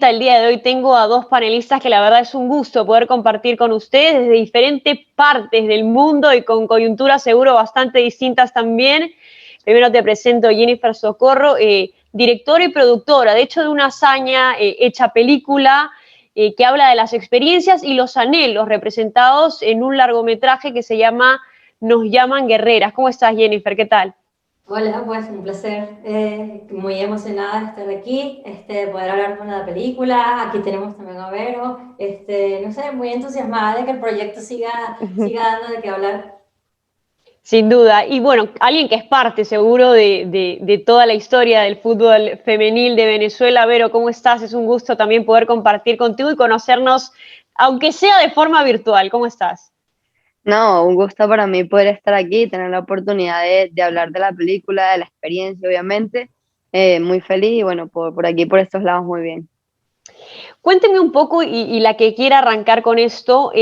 El día de hoy tengo a dos panelistas que la verdad es un gusto poder compartir con ustedes desde diferentes partes del mundo y con coyunturas seguro bastante distintas también. Primero te presento a Jennifer Socorro, directora y productora, de hecho de una hazaña hecha película que habla de las experiencias y los anhelos representados en un largometraje que se llama Nos llaman guerreras. ¿Cómo estás, Jennifer? ¿Qué tal? Hola, pues un placer, muy emocionada de estar aquí, poder hablar con la película. Aquí tenemos también a Vero, no sé, muy entusiasmada de que el proyecto siga dando de qué hablar. Sin duda. Y bueno, alguien que es parte seguro de toda la historia del fútbol femenil de Venezuela. Vero, ¿cómo estás? Es un gusto también poder compartir contigo y conocernos, aunque sea de forma virtual. ¿Cómo estás? No, un gusto para mí poder estar aquí, tener la oportunidad de hablar de la película, de la experiencia, obviamente. Muy feliz y bueno, por aquí, por estos lados, muy bien. Cuénteme un poco y la que quiera arrancar con esto,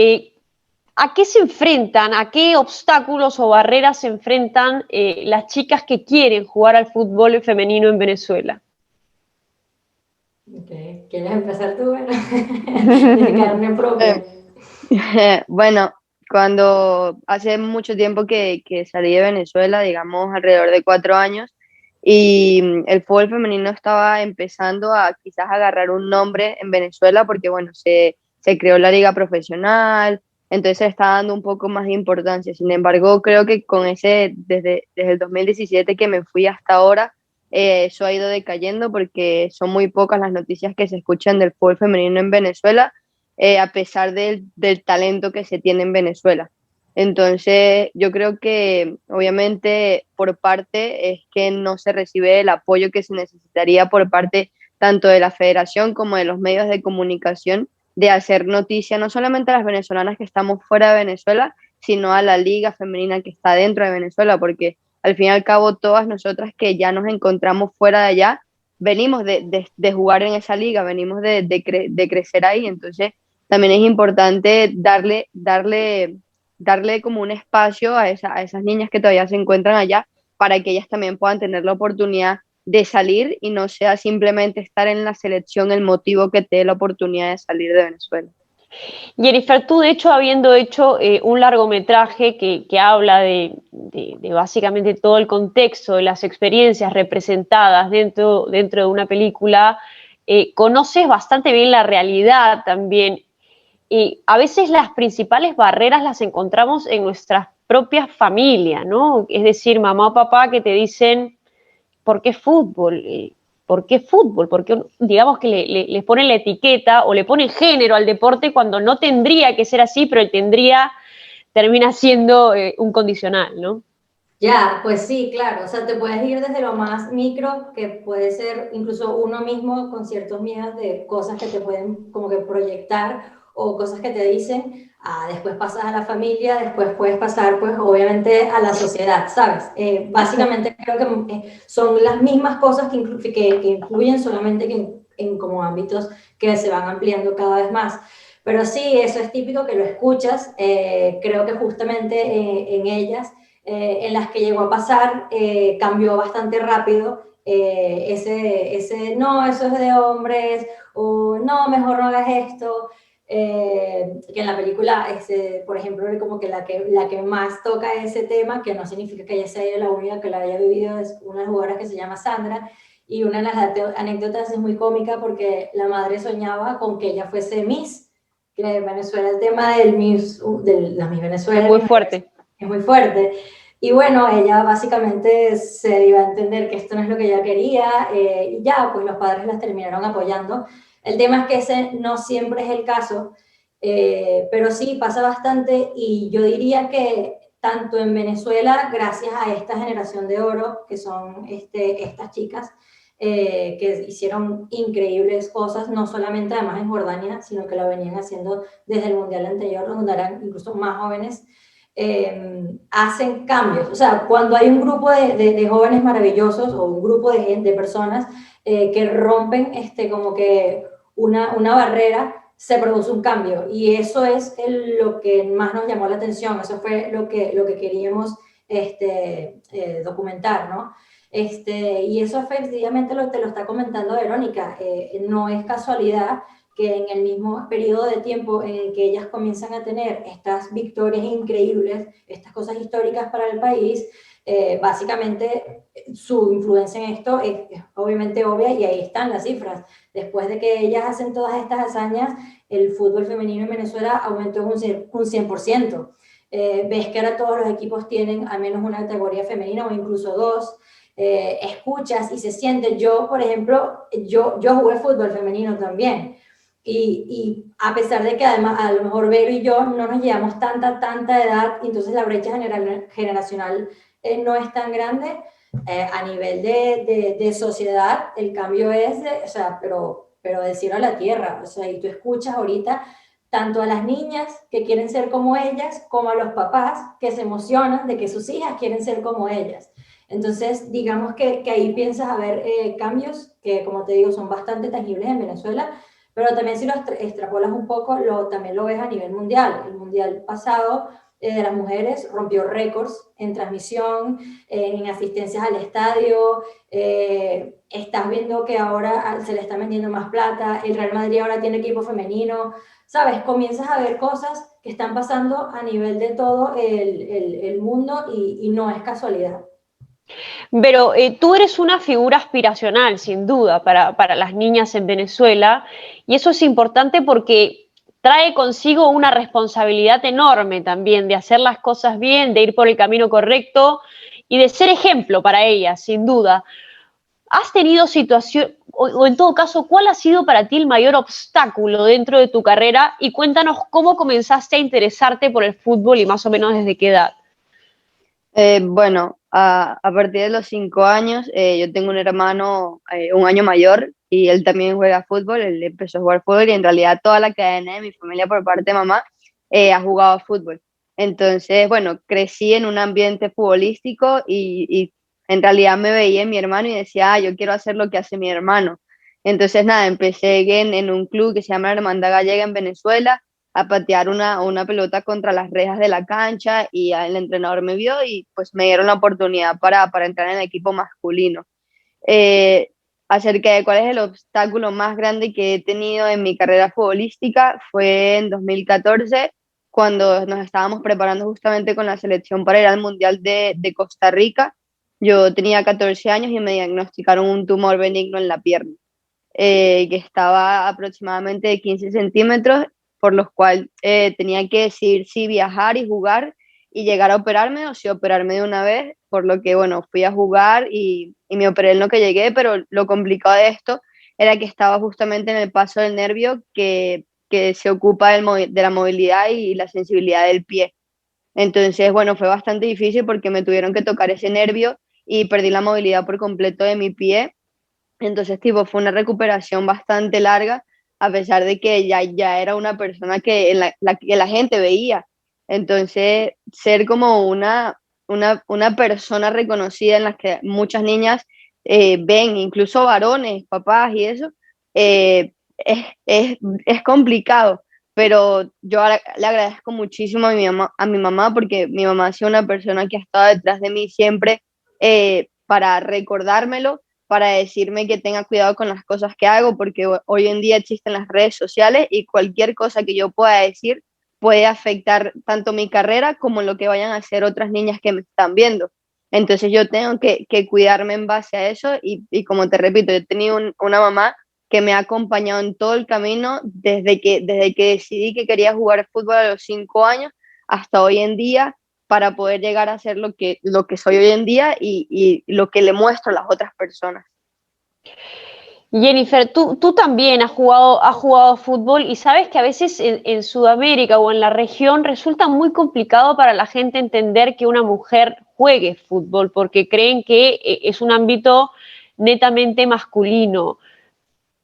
¿a qué se enfrentan, a qué obstáculos o barreras se enfrentan las chicas que quieren jugar al fútbol femenino en Venezuela? Okay. ¿Quieres empezar tú, Vero? De carne propia. Eh, bueno, cuando hace mucho tiempo que salí de Venezuela, digamos alrededor de 4 años, y el fútbol femenino estaba empezando a quizás agarrar un nombre en Venezuela porque, bueno, se creó la liga profesional, entonces se está dando un poco más de importancia. Sin embargo, creo que con desde el 2017 que me fui hasta ahora, eso ha ido decayendo porque son muy pocas las noticias que se escuchan del fútbol femenino en Venezuela, a pesar del talento que se tiene en Venezuela. Entonces, yo creo que obviamente por parte es que no se recibe el apoyo que se necesitaría por parte tanto de la federación como de los medios de comunicación de hacer noticia no solamente a las venezolanas que estamos fuera de Venezuela, sino a la liga femenina que está dentro de Venezuela, porque al fin y al cabo todas nosotras que ya nos encontramos fuera de allá, venimos de jugar en esa liga, venimos de crecer ahí, entonces también es importante darle como un espacio a esas niñas que todavía se encuentran allá para que ellas también puedan tener la oportunidad de salir y no sea simplemente estar en la selección el motivo que te dé la oportunidad de salir de Venezuela. Jennifer, tú de hecho habiendo hecho un largometraje que habla de básicamente todo el contexto de las experiencias representadas dentro de una película, conoces bastante bien la realidad también. Y a veces las principales barreras las encontramos en nuestras propias familias, ¿no? Es decir, mamá o papá que te dicen, ¿por qué fútbol? ¿Por qué fútbol? Porque digamos que le ponen la etiqueta o le ponen género al deporte cuando no tendría que ser así, pero termina siendo un condicional, ¿no? Ya, pues sí, claro, o sea, te puedes ir desde lo más micro, que puede ser incluso uno mismo con ciertos miedos de cosas que te pueden como que proyectar o cosas que te dicen, después pasas a la familia, después puedes pasar pues obviamente a la sociedad, ¿sabes? Básicamente creo que son las mismas cosas que influyen solamente que en como ámbitos que se van ampliando cada vez más. Pero sí, eso es típico que lo escuchas, creo que justamente en ellas en las que llegó a pasar, cambió bastante rápido. No, eso es de hombres, o no, mejor no hagas esto. Que en la película, por ejemplo, como que la que más toca ese tema, que no significa que ella sea la única que la haya vivido, es una jugadora que se llama Sandra, y una de las anécdotas es muy cómica porque la madre soñaba con que ella fuese Miss, que en Venezuela el tema del Miss, de la Miss Es Venezuela, muy fuerte. es muy fuerte. Y bueno, ella básicamente se iba a entender que esto no es lo que ella quería, y ya, pues los padres las terminaron apoyando. El tema es que ese no siempre es el caso, pero sí pasa bastante, y yo diría que tanto en Venezuela, gracias a esta generación de oro, que son estas chicas, que hicieron increíbles cosas, no solamente además en Jordania, sino que lo venían haciendo desde el Mundial anterior, donde eran incluso más jóvenes, hacen cambios. O sea, cuando hay un grupo de jóvenes maravillosos o un grupo de personas que rompen como que una barrera, se produce un cambio. Y eso es lo que más nos llamó la atención, eso fue lo que queríamos documentar, ¿no? Y eso efectivamente te lo está comentando Verónica. No es casualidad que en el mismo periodo de tiempo en el que ellas comienzan a tener estas victorias increíbles, estas cosas históricas para el país, básicamente su influencia en esto es obviamente obvia y ahí están las cifras. Después de que ellas hacen todas estas hazañas, el fútbol femenino en Venezuela aumentó un 100%. Ves que ahora todos los equipos tienen al menos una categoría femenina o incluso dos. Escuchas y se siente. Yo, por ejemplo, yo jugué fútbol femenino también. Y a pesar de que además a lo mejor Vero y yo no nos llevamos tanta edad, entonces la brecha generacional no es tan grande, a nivel de sociedad el cambio es, o sea, pero de cielo a la tierra, o sea, y tú escuchas ahorita tanto a las niñas que quieren ser como ellas, como a los papás que se emocionan de que sus hijas quieren ser como ellas. Entonces, digamos que ahí piensas a ver cambios que, como te digo, son bastante tangibles en Venezuela, pero también si lo extrapolas un poco, también lo ves a nivel mundial. El mundial pasado de las mujeres rompió récords en transmisión, en asistencias al estadio. Estás viendo que ahora se le está vendiendo más plata. El Real Madrid ahora tiene equipo femenino. ¿Sabes? Comienzas a ver cosas que están pasando a nivel de todo el mundo y no es casualidad. Pero tú eres una figura aspiracional, sin duda, para las niñas en Venezuela, y eso es importante porque trae consigo una responsabilidad enorme también de hacer las cosas bien, de ir por el camino correcto y de ser ejemplo para ellas, sin duda. ¿Has tenido situación, o en todo caso, cuál ha sido para ti el mayor obstáculo dentro de tu carrera? Y cuéntanos cómo comenzaste a interesarte por el fútbol y más o menos desde qué edad. Bueno, a partir de los 5 años, yo tengo un hermano 1 año mayor y él también juega fútbol, él empezó a jugar fútbol y en realidad toda la cadena de mi familia por parte de mamá ha jugado fútbol. Entonces, bueno, crecí en un ambiente futbolístico y en realidad me veía en mi hermano y decía, yo quiero hacer lo que hace mi hermano. Entonces, nada, empecé en un club que se llama Hermandad Gallega en Venezuela a patear una pelota contra las rejas de la cancha y el entrenador me vio y pues me dieron la oportunidad para entrar en el equipo masculino. Eh, Acerca de cuál es el obstáculo más grande que he tenido en mi carrera futbolística fue en 2014 cuando nos estábamos preparando justamente con la selección para ir al Mundial de Costa Rica. Yo tenía 14 años y me diagnosticaron un tumor benigno en la pierna, que estaba aproximadamente de 15 centímetros, por los cuales tenía que decidir si viajar y jugar y llegar a operarme o si operarme de una vez, por lo que, bueno, fui a jugar y me operé en lo que llegué, pero lo complicado de esto era que estaba justamente en el paso del nervio que se ocupa de la movilidad y la sensibilidad del pie. Entonces, bueno, fue bastante difícil porque me tuvieron que tocar ese nervio y perdí la movilidad por completo de mi pie. Entonces, tipo, fue una recuperación bastante larga, a pesar de que ya era una persona que la gente veía. Entonces, ser como una persona reconocida en la que muchas niñas ven, incluso varones, papás y eso, es complicado. Pero yo le agradezco muchísimo a mi mamá porque mi mamá ha sido una persona que ha estado detrás de mí siempre para recordármelo, para decirme que tenga cuidado con las cosas que hago, porque hoy en día existen las redes sociales y cualquier cosa que yo pueda decir puede afectar tanto mi carrera como lo que vayan a hacer otras niñas que me están viendo. Entonces yo tengo que cuidarme en base a eso y como te repito, yo he tenido una mamá que me ha acompañado en todo el camino desde que decidí que quería jugar fútbol a los 5 años hasta hoy en día para poder llegar a ser lo que soy hoy en día y lo que le muestro a las otras personas. Jennifer, tú también has jugado fútbol y sabes que a veces en Sudamérica o en la región resulta muy complicado para la gente entender que una mujer juegue fútbol porque creen que es un ámbito netamente masculino.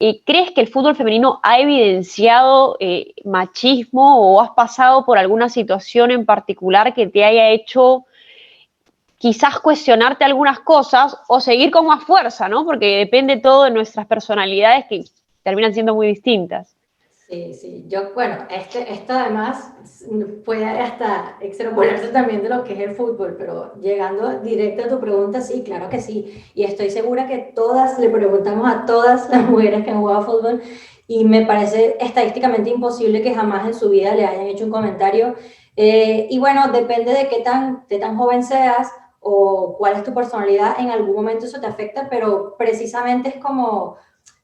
¿Crees que el fútbol femenino ha evidenciado machismo o has pasado por alguna situación en particular que te haya hecho quizás cuestionarte algunas cosas o seguir con más fuerza, ¿no? Porque depende todo de nuestras personalidades que terminan siendo muy distintas. Sí, sí, yo, bueno, esto además puede hasta extrapolarse también de lo que es el fútbol, pero llegando directo a tu pregunta, sí, claro que sí, y estoy segura que todas, le preguntamos a todas las mujeres que han jugado fútbol, y me parece estadísticamente imposible que jamás en su vida le hayan hecho un comentario, y bueno, depende de tan joven seas, o cuál es tu personalidad, en algún momento eso te afecta, pero precisamente es como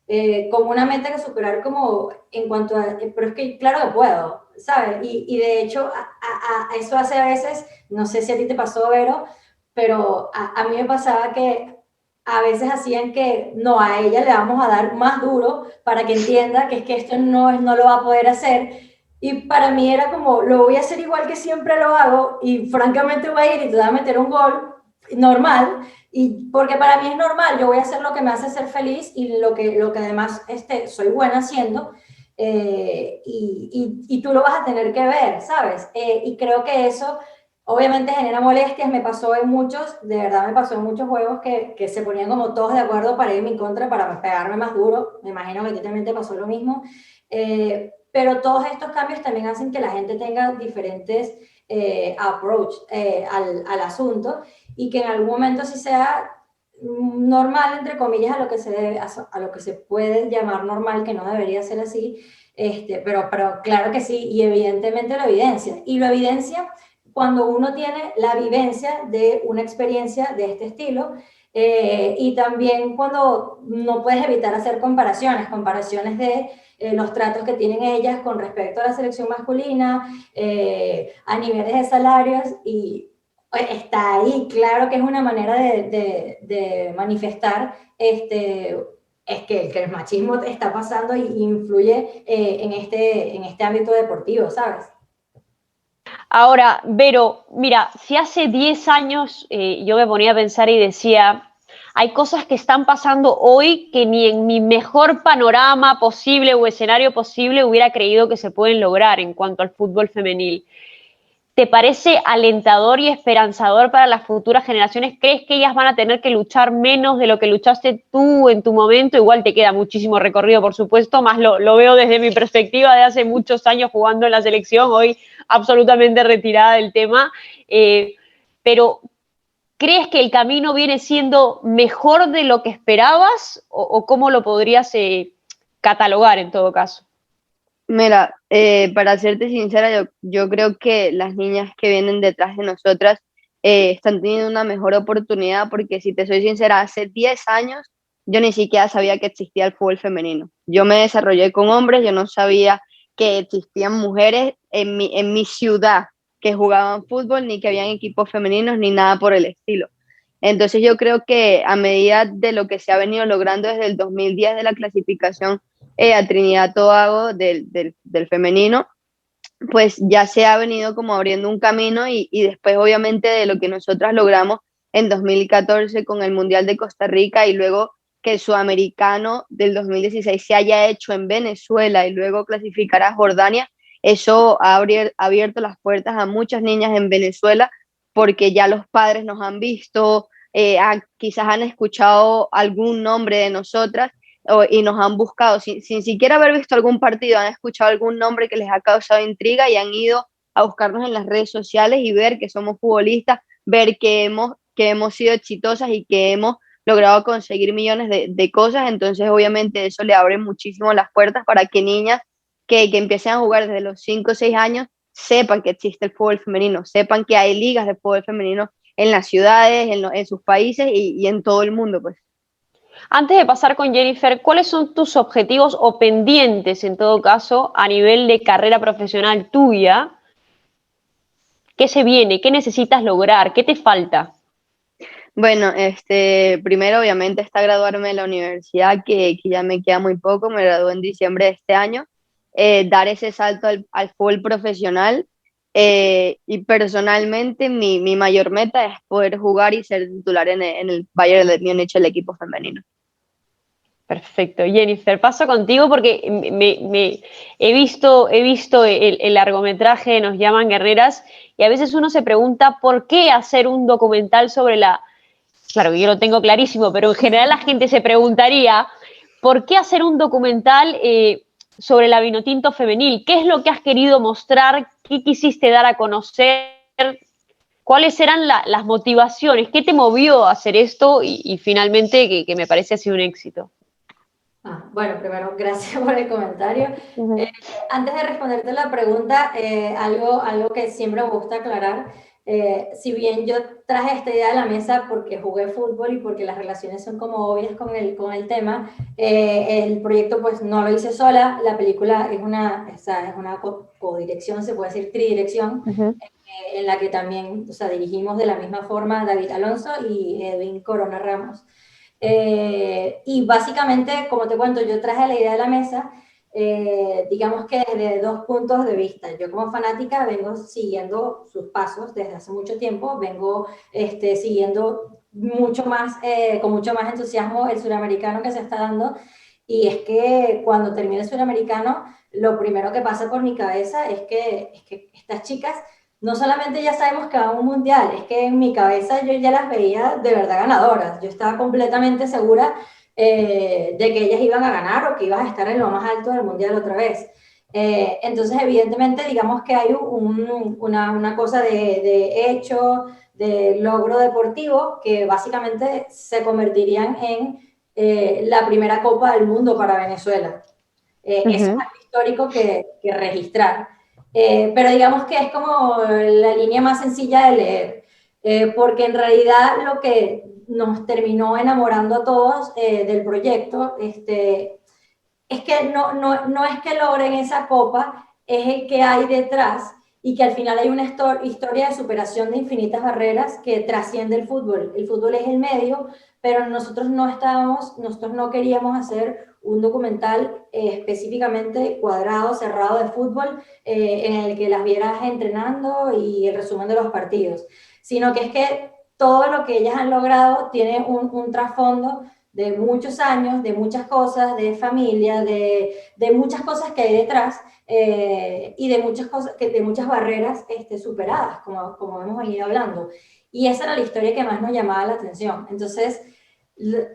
una meta que superar como en cuanto a, pero es que claro que puedo, ¿sabes? Y de hecho a eso hace a veces, no sé si a ti te pasó, Vero, pero a mí me pasaba que a veces hacían que no, a ella le vamos a dar más duro para que entienda que es que esto no lo va a poder hacer. Y para mí era como, lo voy a hacer igual que siempre lo hago y francamente voy a ir y te voy a meter un gol normal, y porque para mí es normal, yo voy a hacer lo que me hace ser feliz y lo que además soy buena haciendo, y tú lo vas a tener que ver, ¿sabes? Y creo que eso obviamente genera molestias, me pasó en muchos, de verdad me pasó en muchos juegos que se ponían como todos de acuerdo para ir en mi contra, para pegarme más duro, me imagino que a ti también te pasó lo mismo, pero todos estos cambios también hacen que la gente tenga diferentes approach al asunto, y que en algún momento sí sea normal, entre comillas, a lo que se puede llamar normal, que no debería ser así, pero claro que sí, y evidentemente lo evidencia. Y lo evidencia cuando uno tiene la vivencia de una experiencia de este estilo, y también cuando no puedes evitar hacer comparaciones de los tratos que tienen ellas con respecto a la selección masculina, a niveles de salarios, y está ahí, claro que es una manera de manifestar es que el machismo está pasando y influye en este ámbito deportivo, ¿sabes? Ahora, Vero, mira, si hace 10 años yo me ponía a pensar y decía, hay cosas que están pasando hoy que ni en mi mejor panorama posible o escenario posible hubiera creído que se pueden lograr en cuanto al fútbol femenil. ¿Te parece alentador y esperanzador para las futuras generaciones? ¿Crees que ellas van a tener que luchar menos de lo que luchaste tú en tu momento? Igual te queda muchísimo recorrido, por supuesto, más lo veo desde mi perspectiva de hace muchos años jugando en la selección, hoy absolutamente retirada del tema. Pero, ¿crees que el camino viene siendo mejor de lo que esperabas o cómo lo podrías catalogar en todo caso? Mira, para serte sincera, yo creo que las niñas que vienen detrás de nosotras están teniendo una mejor oportunidad porque si te soy sincera, hace 10 años yo ni siquiera sabía que existía el fútbol femenino. Yo me desarrollé con hombres, yo no sabía que existían mujeres en mi ciudad que jugaban fútbol, ni que habían equipos femeninos, ni nada por el estilo. Entonces yo creo que a medida de lo que se ha venido logrando desde el 2010 de la clasificación a Trinidad Tobago del femenino, pues ya se ha venido como abriendo un camino y después obviamente de lo que nosotras logramos en 2014 con el Mundial de Costa Rica y luego que el sudamericano del 2016 se haya hecho en Venezuela y luego clasificar a Jordania, eso ha abierto las puertas a muchas niñas en Venezuela porque ya los padres nos han visto, quizás han escuchado algún nombre de nosotras y nos han buscado sin siquiera haber visto algún partido, han escuchado algún nombre que les ha causado intriga y han ido a buscarnos en las redes sociales y ver que somos futbolistas, ver que hemos sido exitosas y que hemos logrado conseguir millones de cosas. Entonces obviamente eso le abre muchísimo las puertas para que niñas que empiecen a jugar desde los 5 o 6 años sepan que existe el fútbol femenino, sepan que hay ligas de fútbol femenino en las ciudades, en sus países y en todo el mundo, pues. Antes de pasar con Jennifer, ¿cuáles son tus objetivos o pendientes, en todo caso, a nivel de carrera profesional tuya? ¿Qué se viene? ¿Qué necesitas lograr? ¿Qué te falta? Bueno, primero obviamente está graduarme de la universidad, que ya me queda muy poco, me gradué en diciembre de este año, dar ese salto al fútbol profesional, y personalmente mi mayor meta es poder jugar y ser titular en el Bayern de Múnich, el equipo femenino. Perfecto. Jennifer, paso contigo porque he visto el largometraje Nos llaman guerreras y a veces uno se pregunta por qué hacer un documental sobre la... Claro, yo lo tengo clarísimo, pero en general la gente se preguntaría por qué hacer un documental sobre la Vinotinto femenil. ¿Qué es lo que has querido mostrar? ¿Qué quisiste dar a conocer? ¿Cuáles eran las motivaciones? ¿Qué te movió a hacer esto? Y finalmente, que me parece ha sido un éxito. Bueno, primero, gracias por el comentario. Uh-huh. Antes de responderte la pregunta, algo que siempre me gusta aclarar, si bien yo traje esta idea a la mesa porque jugué fútbol y porque las relaciones son como obvias con el tema, el proyecto pues no lo hice sola, la película es una codirección, se puede decir tridirección, Uh-huh. en la que también, o sea, dirigimos de la misma forma David Alonso y Edwin Corona Ramos. Y básicamente, como te cuento, yo traje la idea de la mesa, digamos que desde dos puntos de vista. Yo como fanática vengo siguiendo sus pasos desde hace mucho tiempo, vengo siguiendo mucho más, con mucho más entusiasmo el suramericano que se está dando. Y es que cuando termine el suramericano, lo primero que pasa por mi cabeza es que estas chicas no solamente ya sabemos que va a un mundial, es que en mi cabeza yo ya las veía de verdad ganadoras. Yo estaba completamente segura de que ellas iban a ganar o que iban a estar en lo más alto del mundial otra vez. Entonces, evidentemente, digamos que hay una cosa de hecho, de logro deportivo, que básicamente se convertirían en la primera Copa del Mundo para Venezuela. Eso es Uh-huh. algo histórico que registrar. Pero digamos que es como la línea más sencilla de leer, porque en realidad lo que nos terminó enamorando a todos del proyecto es que no es que logren esa copa, es el que hay detrás y que al final hay una historia de superación de infinitas barreras que trasciende el fútbol. El fútbol es el medio, pero nosotros no queríamos hacer un documental específicamente cuadrado, cerrado de fútbol, en el que las vieras entrenando y el resumen de los partidos, sino que es que todo lo que ellas han logrado tiene un trasfondo de muchos años, de muchas cosas, de familia, de muchas cosas que hay detrás y de muchas cosas, de muchas barreras superadas, como hemos venido hablando. Y esa era la historia que más nos llamaba la atención. Entonces,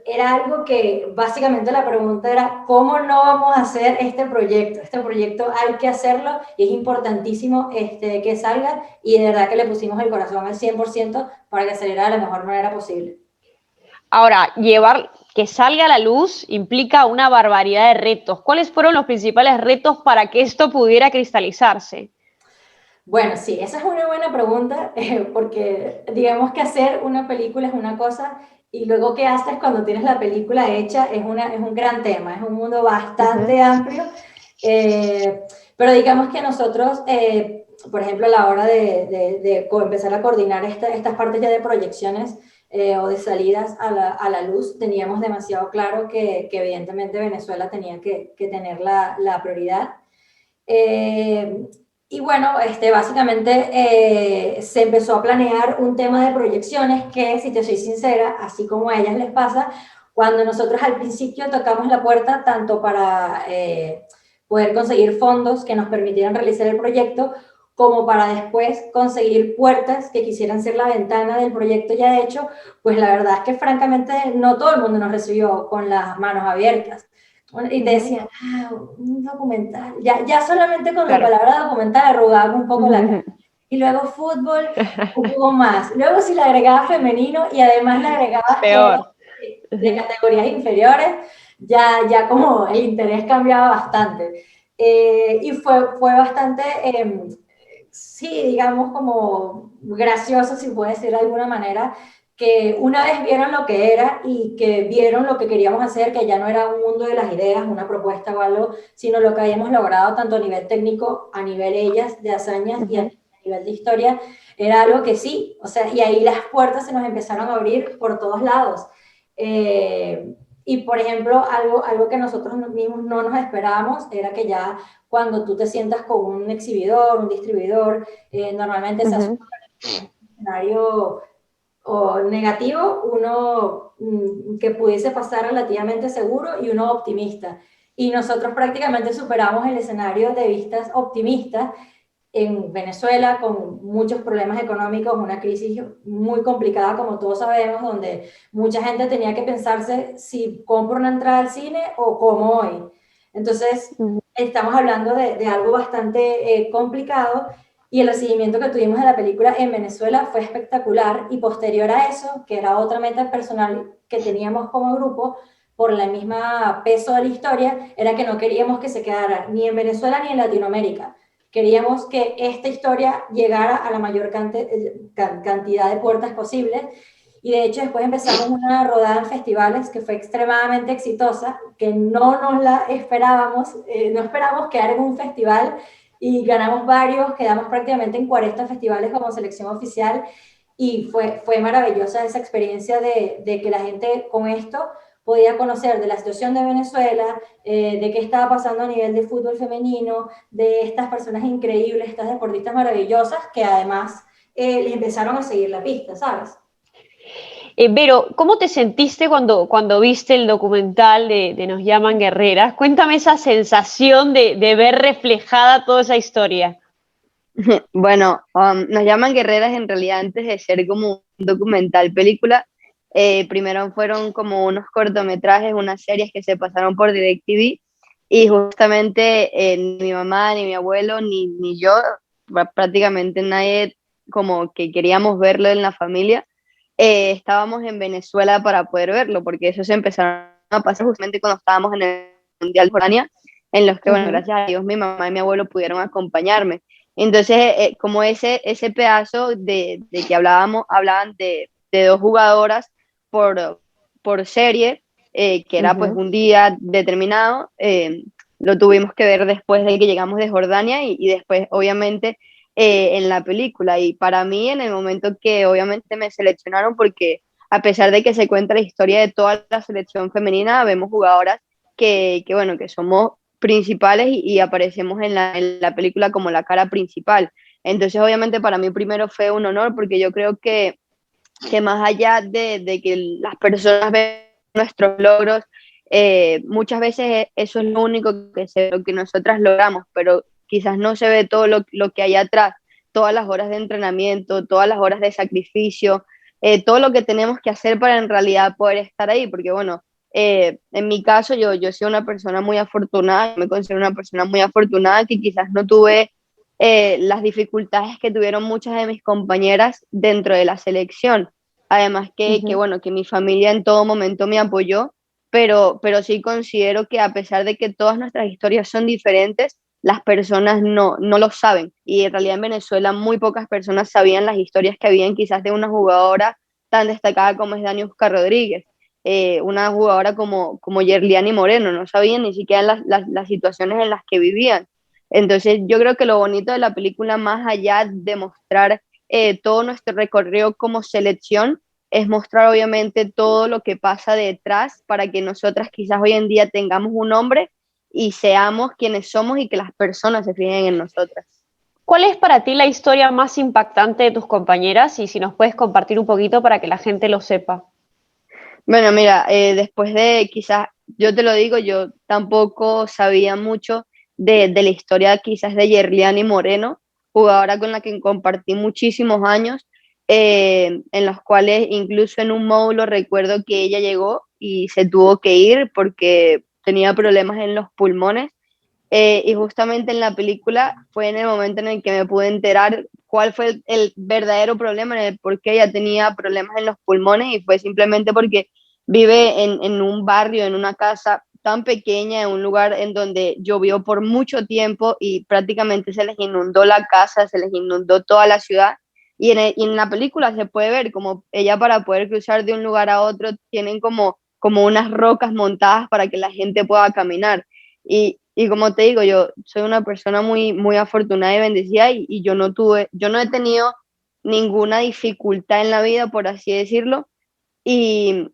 era algo que básicamente la pregunta era, ¿cómo no vamos a hacer este proyecto? Este proyecto hay que hacerlo y es importantísimo que salga y de verdad que le pusimos el corazón al 100% para que saliera de la mejor manera posible. Ahora, que salga a la luz implica una barbaridad de retos. ¿Cuáles fueron los principales retos para que esto pudiera cristalizarse? Bueno, sí, esa es una buena pregunta, porque digamos que hacer una película es una cosa y luego qué haces cuando tienes la película hecha es un gran tema, es un mundo bastante Uh-huh. amplio, pero digamos que nosotros, por ejemplo, a la hora de empezar a coordinar estas partes ya de proyecciones o de salidas a la luz, teníamos demasiado claro que evidentemente Venezuela tenía que tener la prioridad. Eh, y bueno, básicamente se empezó a planear un tema de proyecciones que, si te soy sincera, así como a ellas les pasa, cuando nosotros al principio tocamos la puerta tanto para poder conseguir fondos que nos permitieran realizar el proyecto, como para después conseguir puertas que quisieran ser la ventana del proyecto ya hecho, pues la verdad es que francamente no todo el mundo nos recibió con las manos abiertas. Y te decían, un documental. Ya solamente con la Claro. palabra documental arrugaba un poco la cara. Uh-huh. Y luego fútbol, un poco más. Luego si le agregaba femenino y además le agregaba que era Peor. de Uh-huh. categorías inferiores, ya como el interés cambiaba bastante. Y fue bastante, sí, digamos como gracioso, si puede decir de alguna manera, que una vez vieron lo que era y que vieron lo que queríamos hacer, que ya no era un mundo de las ideas, una propuesta o algo, sino lo que habíamos logrado tanto a nivel técnico, a nivel ellas, de hazañas y a Uh-huh. nivel de historia, era algo que sí, o sea, y ahí las puertas se nos empezaron a abrir por todos lados. Y por ejemplo, algo que nosotros mismos no nos esperábamos era que ya cuando tú te sientas con un exhibidor, un distribuidor, normalmente se hace Uh-huh. un escenario o negativo, uno que pudiese pasar relativamente seguro y uno optimista. Y nosotros prácticamente superamos el escenario de vistas optimistas en Venezuela con muchos problemas económicos, una crisis muy complicada como todos sabemos, donde mucha gente tenía que pensarse si compro una entrada al cine o como hoy. Entonces, Uh-huh. estamos hablando de algo bastante complicado, y el recibimiento que tuvimos de la película en Venezuela fue espectacular, y posterior a eso, que era otra meta personal que teníamos como grupo, por la misma peso de la historia, era que no queríamos que se quedara ni en Venezuela ni en Latinoamérica. Queríamos que esta historia llegara a la mayor cantidad de puertas posibles, y de hecho después empezamos una rodada en festivales que fue extremadamente exitosa, que no nos la esperábamos, no esperábamos quedar en un festival, y ganamos varios, quedamos prácticamente en 40 festivales como selección oficial, y fue maravillosa esa experiencia de que la gente con esto podía conocer de la situación de Venezuela, de qué estaba pasando a nivel de fútbol femenino, de estas personas increíbles, estas deportistas maravillosas que además les empezaron a seguir la pista, ¿sabes? Vero, ¿cómo te sentiste cuando viste el documental de Nos llaman guerreras? Cuéntame esa sensación de ver reflejada toda esa historia. Bueno, nos llaman guerreras en realidad antes de ser como un documental película. Primero fueron como unos cortometrajes, unas series que se pasaron por DirecTV, y justamente ni mi mamá, ni mi abuelo, ni yo, prácticamente nadie como que queríamos verlo en la familia, estábamos en Venezuela para poder verlo, porque eso se empezaron a pasar justamente cuando estábamos en el Mundial de Jordania, en los que, bueno, gracias a Dios mi mamá y mi abuelo pudieron acompañarme. Entonces, como ese pedazo de que hablaban de dos jugadoras por serie, que era pues un día determinado, lo tuvimos que ver después de que llegamos de Jordania, y después, obviamente, en la película. Y para mí, en el momento que obviamente me seleccionaron, porque a pesar de que se cuenta la historia de toda la selección femenina, vemos jugadoras bueno, que somos principales, y aparecemos en la película como la cara principal. Entonces, obviamente, para mí primero fue un honor, porque yo creo que más allá de que las personas ven nuestros logros, muchas veces eso es lo único lo que nosotras logramos, pero quizás no se ve todo lo que hay atrás, todas las horas de entrenamiento, todas las horas de sacrificio, todo lo que tenemos que hacer para en realidad poder estar ahí, porque bueno, en mi caso yo soy una persona muy afortunada, me considero una persona muy afortunada, que quizás no tuve las dificultades que tuvieron muchas de mis compañeras dentro de la selección. Además bueno, que mi familia en todo momento me apoyó, pero sí considero que a pesar de que todas nuestras historias son diferentes, las personas no lo saben. Y en realidad en Venezuela muy pocas personas sabían las historias que habían quizás de una jugadora tan destacada como es Daniuska Rodríguez, una jugadora como Yerliani Moreno, no sabían ni siquiera las situaciones en las que vivían. Entonces yo creo que lo bonito de la película, más allá de mostrar todo nuestro recorrido como selección, es mostrar obviamente todo lo que pasa detrás, para que nosotras quizás hoy en día tengamos un nombre y seamos quienes somos, y que las personas se fijen en nosotras. ¿Cuál es para ti la historia más impactante de tus compañeras? Y si nos puedes compartir un poquito para que la gente lo sepa. Bueno, mira, después de quizás, yo te lo digo, yo tampoco sabía mucho de la historia quizás de Yerliani Moreno, jugadora con la que compartí muchísimos años, en los cuales incluso en un módulo recuerdo que ella llegó y se tuvo que ir porque tenía problemas en los pulmones, y justamente en la película fue en el momento en el que me pude enterar cuál fue el verdadero problema, en el por qué ella tenía problemas en los pulmones, y fue simplemente porque vive en un barrio, en una casa tan pequeña, en un lugar en donde llovió por mucho tiempo y prácticamente se les inundó la casa, se les inundó toda la ciudad. Y en la película se puede ver como ella, para poder cruzar de un lugar a otro, tienen como unas rocas montadas para que la gente pueda caminar. Y como te digo, yo soy una persona muy afortunada y bendecida, y yo no he tenido ninguna dificultad en la vida, por así decirlo, y,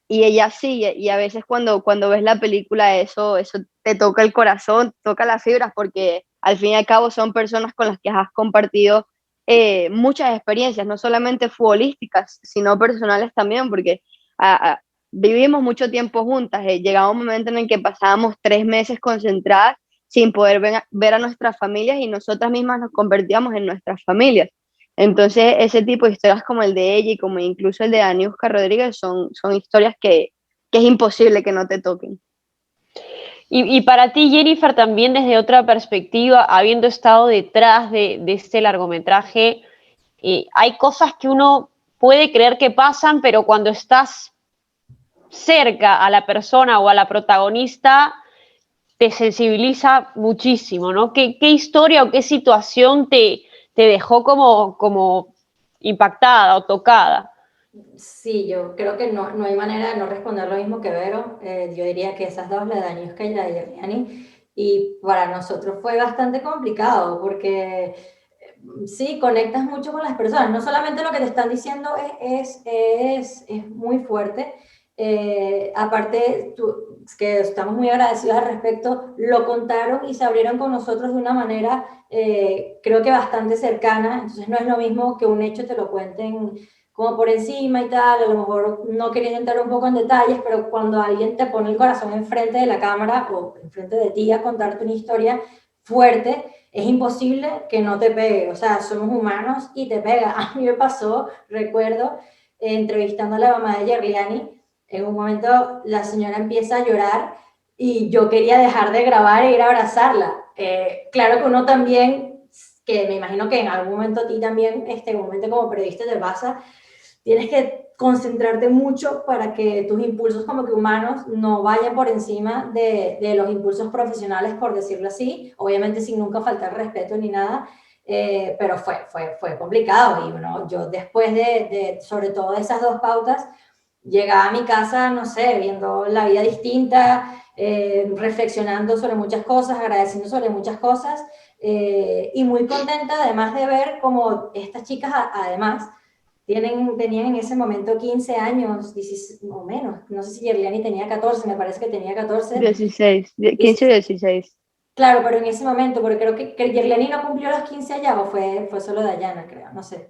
y ella sí, y a veces cuando ves la película, eso te toca el corazón, toca las fibras, porque al fin y al cabo son personas con las que has compartido muchas experiencias, no solamente futbolísticas, sino personales también, porque a, a, vivimos mucho tiempo juntas. Llegaba un momento en el que pasábamos 3 meses concentradas sin poder ver a nuestras familias, y nosotras mismas nos convertíamos en nuestras familias. Entonces, ese tipo de historias como el de ella y como incluso el de Daniuska Rodríguez son historias que es imposible que no te toquen. Y para ti, Jennifer, también desde otra perspectiva, habiendo estado detrás de este largometraje, hay cosas que uno puede creer que pasan, pero cuando estás cerca a la persona o a la protagonista, te sensibiliza muchísimo, ¿no? ¿Qué historia o qué situación te dejó como impactada o tocada? Sí, yo creo que no hay manera de no responder lo mismo que Vero. Yo diría que esas dos, la de Daniuska y la de Yerliani, y para nosotros fue bastante complicado porque sí, conectas mucho con las personas. No solamente lo que te están diciendo es muy fuerte. Aparte, que estamos muy agradecidos al respecto, lo contaron y se abrieron con nosotros de una manera, creo que bastante cercana. Entonces no es lo mismo que un hecho te lo cuenten como por encima y tal, a lo mejor no quería entrar un poco en detalles, pero cuando alguien te pone el corazón enfrente de la cámara o enfrente de ti a contarte una historia fuerte, es imposible que no te pegue. O sea, somos humanos y te pega. A mí me pasó, recuerdo, entrevistando a la mamá de Yerliani, en un momento la señora empieza a llorar y yo quería dejar de grabar e ir a abrazarla. Claro que uno también, que me imagino que en algún momento a ti también, un momento como periodista te pasa, tienes que concentrarte mucho para que tus impulsos como que humanos no vayan por encima de los impulsos profesionales, por decirlo así, obviamente sin nunca faltar respeto ni nada, pero fue complicado y bueno, yo después sobre todo de esas dos pautas, llegaba a mi casa, no sé, viendo la vida distinta, reflexionando sobre muchas cosas, agradeciendo sobre muchas cosas, y muy contenta además de ver cómo estas chicas además tenían en ese momento 15 años, 16, o menos. No sé si Yerliani tenía 14, me parece que tenía 14. 16, 15 y 16. Claro, pero en ese momento, porque creo que Yerliani no cumplió los 15 allá, o fue solo Dayana, creo, no sé.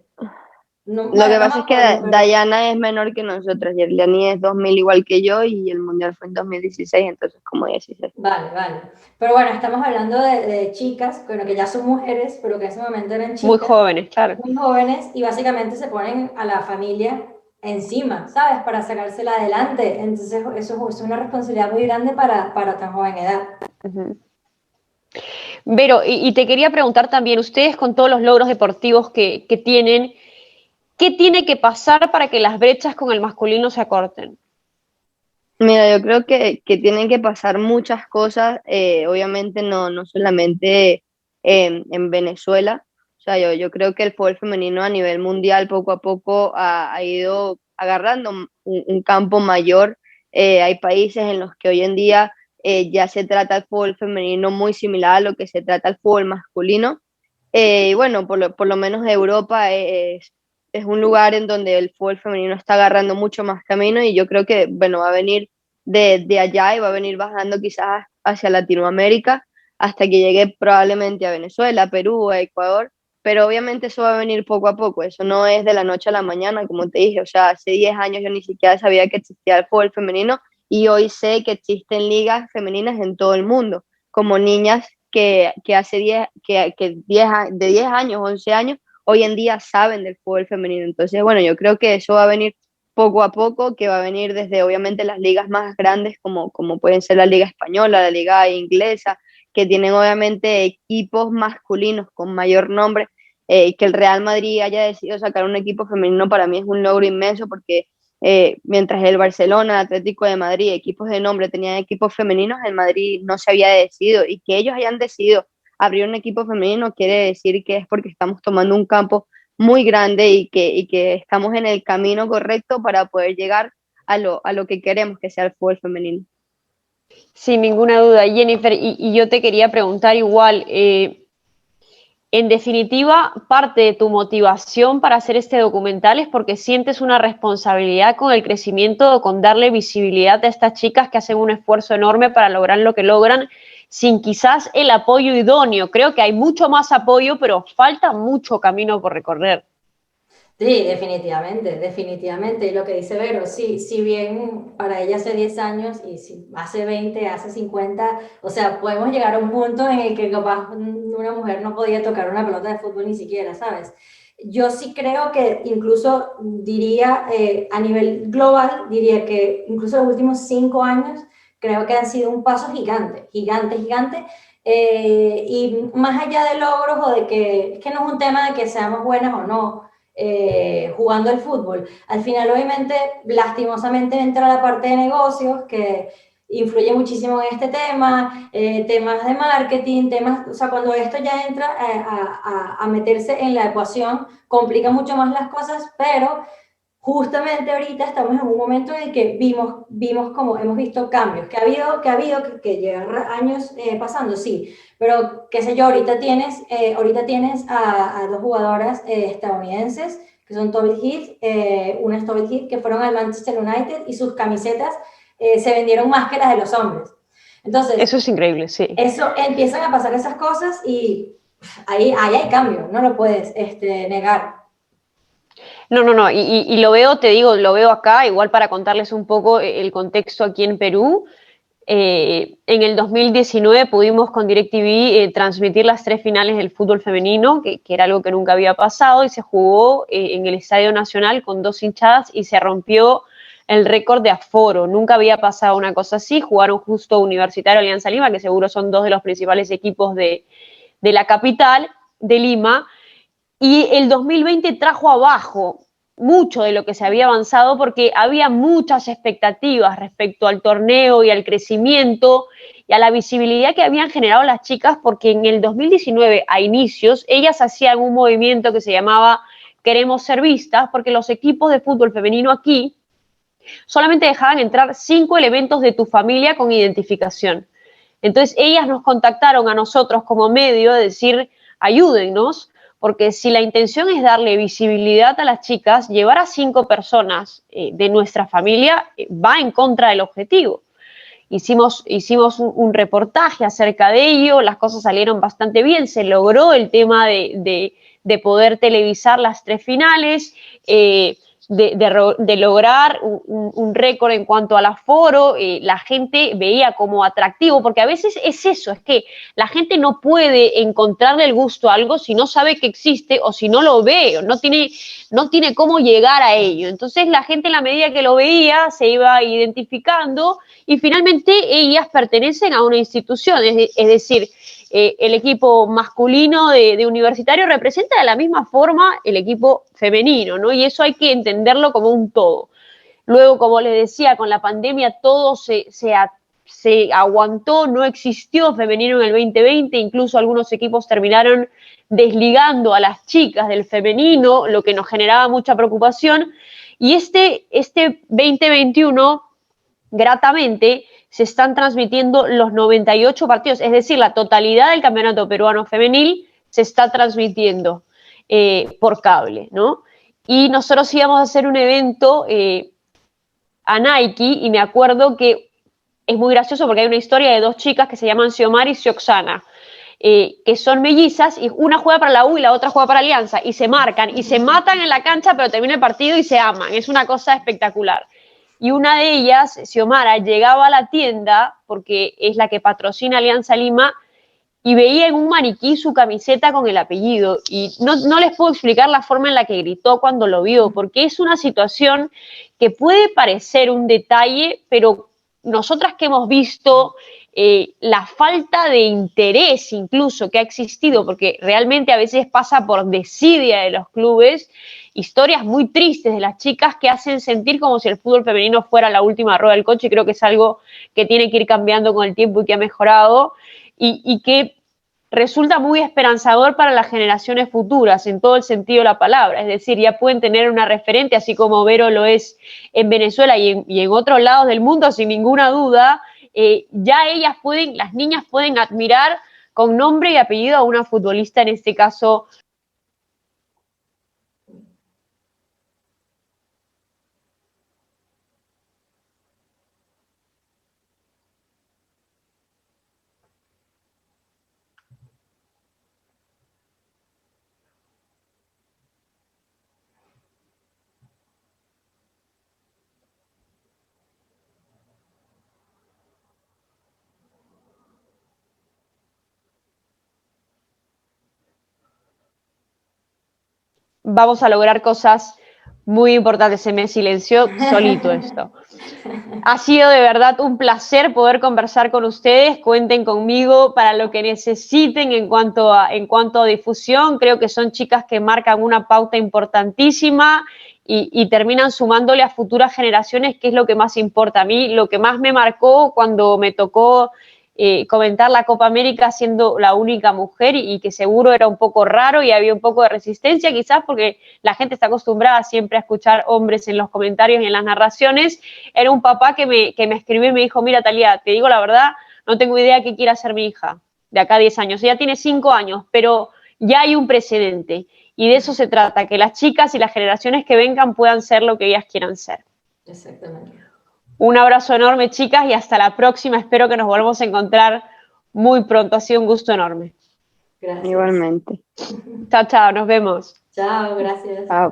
No, Lo bueno, que no me pasa es que acuerdo, pero Dayana es menor que nosotras. Yerliani es 2000 igual que yo y el mundial fue en 2016, entonces como 16. vale, vale. Pero bueno, estamos hablando de chicas, bueno, que ya son mujeres, pero que en ese momento eran Muy chicas, jóvenes, claro. muy jóvenes, y básicamente se ponen a la familia encima, ¿sabes? Para sacársela adelante. Entonces, eso es una responsabilidad muy grande para tan joven edad. Ujú. Vero, y te quería preguntar también, ustedes con todos los logros deportivos que tienen, ¿qué tiene que pasar para que las brechas con el masculino se acorten? Mira, yo creo que tienen que pasar muchas cosas, obviamente no solamente en Venezuela. O sea, yo creo que el fútbol femenino a nivel mundial poco a poco ha ido agarrando un campo mayor. Hay países en los que hoy en día ya se trata el fútbol femenino muy similar a lo que se trata el fútbol masculino. Y bueno, por lo menos Europa es un lugar en donde el fútbol femenino está agarrando mucho más camino y yo creo que, bueno, va a venir de allá y va a venir bajando quizás hacia Latinoamérica hasta que llegue probablemente a Venezuela, Perú, a Ecuador, pero obviamente eso va a venir poco a poco, eso no es de la noche a la mañana, como te dije, o sea, hace 10 años yo ni siquiera sabía que existía el fútbol femenino y hoy sé que existen ligas femeninas en todo el mundo, como niñas que hace 10, que 10, de 10 años, 11 años, hoy en día saben del fútbol femenino. Entonces, bueno, yo creo que eso va a venir poco a poco, que va a venir desde obviamente las ligas más grandes como pueden ser la liga española, la liga inglesa, que tienen obviamente equipos masculinos con mayor nombre. Que el Real Madrid haya decidido sacar un equipo femenino para mí es un logro inmenso porque mientras el Barcelona, el Atlético de Madrid, equipos de nombre tenían equipos femeninos, el Madrid no se había decidido y que ellos hayan decidido abrir un equipo femenino quiere decir que es porque estamos tomando un campo muy grande y que estamos en el camino correcto para poder llegar a lo que queremos que sea el fútbol femenino. Sin ninguna duda, Jennifer, y yo te quería preguntar igual, en definitiva, parte de tu motivación para hacer este documental es porque sientes una responsabilidad con el crecimiento o con darle visibilidad a estas chicas que hacen un esfuerzo enorme para lograr lo que logran sin quizás el apoyo idóneo. Creo que hay mucho más apoyo, pero falta mucho camino por recorrer. Sí, definitivamente, definitivamente. Y lo que dice Vero, sí, si bien para ella hace 10 años y si hace 20, hace 50, o sea, podemos llegar a un punto en el que capaz una mujer no podía tocar una pelota de fútbol ni siquiera, ¿sabes? Yo sí creo que incluso diría, a nivel global, diría que incluso los últimos 5 años creo que han sido un paso gigante, gigante, gigante. Y más allá de logros o de que, es que no es un tema de que seamos buenas o no jugando el fútbol. Al final, obviamente, lastimosamente entra la parte de negocios que influye muchísimo en este tema, temas de marketing, temas, o sea, cuando esto ya entra a meterse en la ecuación, complica mucho más las cosas, pero justamente ahorita estamos en un momento en el que vimos como hemos visto cambios, que llevan años pasando, sí, pero qué sé yo, ahorita tienes a dos jugadoras estadounidenses, que son Toby Heath, una es Toby Heath, que fueron al Manchester United y sus camisetas se vendieron más que las de los hombres. Entonces, Eso es increíble, sí. eso empiezan a pasar esas cosas y ahí hay cambio, no lo puedes negar. No, y lo veo, te digo, lo veo acá, igual para contarles un poco el contexto aquí en Perú. En el 2019 pudimos con DirecTV transmitir las 3 finales del fútbol femenino, que era algo que nunca había pasado, y se jugó en el Estadio Nacional con 2 hinchadas y se rompió el récord de aforo. Nunca había pasado una cosa así. Jugaron justo Universitario Alianza Lima, que seguro son 2 de los principales equipos de la capital, de Lima, y el 2020 trajo abajo mucho de lo que se había avanzado porque había muchas expectativas respecto al torneo y al crecimiento y a la visibilidad que habían generado las chicas, porque en el 2019 a inicios ellas hacían un movimiento que se llamaba Queremos ser vistas, porque los equipos de fútbol femenino aquí solamente dejaban entrar 5 elementos de tu familia con identificación. Entonces ellas nos contactaron a nosotros como medio de decir, ayúdennos, porque si la intención es darle visibilidad a las chicas, llevar a 5 personas de nuestra familia va en contra del objetivo. Hicimos un reportaje acerca de ello, las cosas salieron bastante bien, se logró el tema de poder televisar las 3 finales, de lograr un récord en cuanto al aforo, la gente veía como atractivo, porque a veces es eso, es que la gente no puede encontrarle el gusto a algo si no sabe que existe o si no lo ve, o no tiene cómo llegar a ello. Entonces la gente, en la medida que lo veía, se iba identificando y finalmente ellas pertenecen a una institución, es decir, el equipo masculino de Universitario representa de la misma forma el equipo femenino, ¿no? Y eso hay que entenderlo como un todo. Luego, como les decía, con la pandemia todo se aguantó, no existió femenino en el 2020, incluso algunos equipos terminaron desligando a las chicas del femenino, lo que nos generaba mucha preocupación. Y este 2021, gratamente, se están transmitiendo los 98 partidos, es decir, la totalidad del campeonato peruano femenil se está transmitiendo por cable, ¿no? Y nosotros íbamos a hacer un evento a Nike y me acuerdo que es muy gracioso porque hay una historia de 2 chicas que se llaman Xiomara y Xioxana, que son mellizas y una juega para la U y la otra juega para Alianza y se marcan y se matan en la cancha, pero termina el partido y se aman. Es una cosa espectacular. Y una de ellas, Xiomara, llegaba a la tienda, porque es la que patrocina Alianza Lima, y veía en un maniquí su camiseta con el apellido. Y no les puedo explicar la forma en la que gritó cuando lo vio, porque es una situación que puede parecer un detalle, pero nosotras que hemos visto la falta de interés incluso que ha existido, porque realmente a veces pasa por desidia de los clubes, historias muy tristes de las chicas que hacen sentir como si el fútbol femenino fuera la última rueda del coche, y creo que es algo que tiene que ir cambiando con el tiempo y que ha mejorado, y que resulta muy esperanzador para las generaciones futuras en todo el sentido de la palabra, es decir, ya pueden tener una referente, así como Vero lo es en Venezuela y en otros lados del mundo, sin ninguna duda, ya las niñas pueden admirar con nombre y apellido a una futbolista, en este caso. Vamos a lograr cosas Muy importante, se me silenció solito esto. Ha sido de verdad un placer poder conversar con ustedes. Cuenten conmigo para lo que necesiten en cuanto a difusión. Creo que son chicas que marcan una pauta importantísima y terminan sumándole a futuras generaciones, que es lo que más importa. A mí lo que más me marcó cuando me tocó comentar la Copa América siendo la única mujer y que seguro era un poco raro y había un poco de resistencia, quizás porque la gente está acostumbrada siempre a escuchar hombres en los comentarios y en las narraciones. Era un papá que me escribió y me dijo, mira, Talía, te digo la verdad, no tengo idea qué quiere hacer mi hija de acá a 10 años. Ella tiene 5 años, pero ya hay un precedente. Y de eso se trata, que las chicas y las generaciones que vengan puedan ser lo que ellas quieran ser. Exactamente. Un abrazo enorme, chicas, y hasta la próxima. Espero que nos volvamos a encontrar muy pronto. Ha sido un gusto enorme. Gracias. Igualmente. Chao, chao, nos vemos. Chao, gracias. Chao.